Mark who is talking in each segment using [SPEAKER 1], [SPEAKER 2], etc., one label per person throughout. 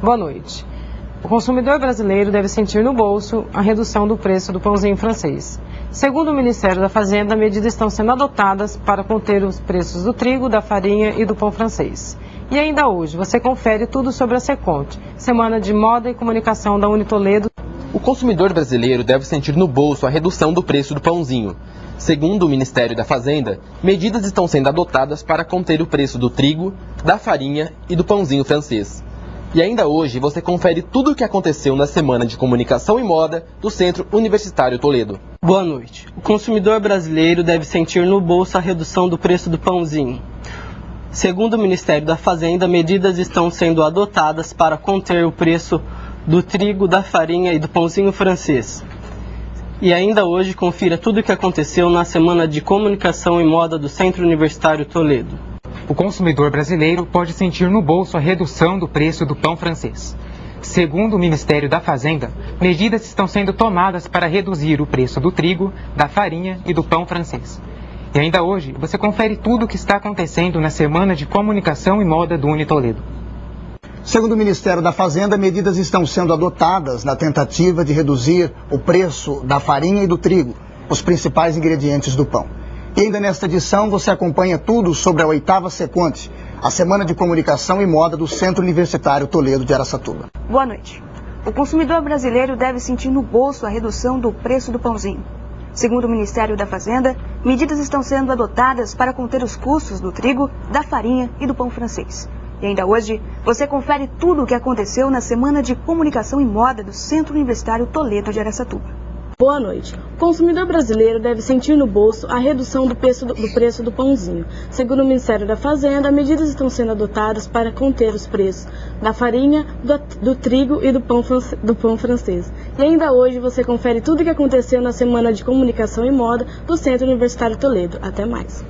[SPEAKER 1] Boa noite. O consumidor brasileiro deve sentir no bolso a redução do preço do pãozinho francês. Segundo o Ministério da Fazenda, medidas estão sendo adotadas para conter os preços do trigo, da farinha e do pão francês. E ainda hoje, você confere tudo sobre a Seconte, Semana de Moda e Comunicação da Unitoledo.
[SPEAKER 2] O consumidor brasileiro deve sentir no bolso a redução do preço do pãozinho. Segundo o Ministério da Fazenda, medidas estão sendo adotadas para conter o preço do trigo, da farinha e do pãozinho francês. E ainda hoje você confere tudo o que aconteceu na Semana de Comunicação e Moda do Centro Universitário Toledo.
[SPEAKER 3] Boa noite. O consumidor brasileiro deve sentir no bolso a redução do preço do pãozinho. Segundo o Ministério da Fazenda, medidas estão sendo adotadas para conter o preço do trigo, da farinha e do pãozinho francês. E ainda hoje confira tudo o que aconteceu na Semana de Comunicação e Moda do Centro Universitário Toledo.
[SPEAKER 4] O consumidor brasileiro pode sentir no bolso a redução do preço do pão francês. Segundo o Ministério da Fazenda, medidas estão sendo tomadas para reduzir o preço do trigo, da farinha e do pão francês. E ainda hoje, você confere tudo o que está acontecendo na Semana de Comunicação e Moda do Unitoledo.
[SPEAKER 5] Segundo o Ministério da Fazenda, medidas estão sendo adotadas na tentativa de reduzir o preço da farinha e do trigo, os principais ingredientes do pão. E ainda nesta edição você acompanha tudo sobre a 8ª Seconte, a Semana de Comunicação e Moda do Centro Universitário Toledo de Araçatuba.
[SPEAKER 6] Boa noite. O consumidor brasileiro deve sentir no bolso a redução do preço do pãozinho. Segundo o Ministério da Fazenda, medidas estão sendo adotadas para conter os custos do trigo, da farinha e do pão francês. E ainda hoje, você confere tudo o que aconteceu na Semana de Comunicação e Moda do Centro Universitário Toledo de Araçatuba.
[SPEAKER 7] Boa noite. O consumidor brasileiro deve sentir no bolso a redução do preço do pãozinho. Segundo o Ministério da Fazenda, medidas estão sendo adotadas para conter os preços da farinha, do trigo e do pão francês. E ainda hoje você confere tudo o que aconteceu na Semana de Comunicação e Moda do Centro Universitário Toledo. Até mais.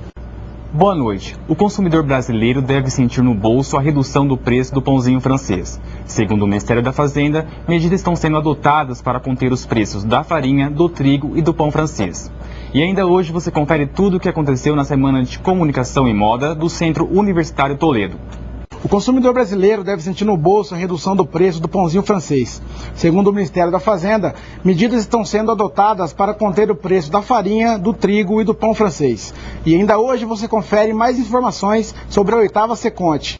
[SPEAKER 8] Boa noite. O consumidor brasileiro deve sentir no bolso a redução do preço do pãozinho francês. Segundo o Ministério da Fazenda, medidas estão sendo adotadas para conter os preços da farinha, do trigo e do pão francês. E ainda hoje você confere tudo o que aconteceu na Semana de Comunicação e Moda do Centro Universitário Toledo.
[SPEAKER 9] O consumidor brasileiro deve sentir no bolso a redução do preço do pãozinho francês. Segundo o Ministério da Fazenda, medidas estão sendo adotadas para conter o preço da farinha, do trigo e do pão francês. E ainda hoje você confere mais informações sobre a 8ª Seconte.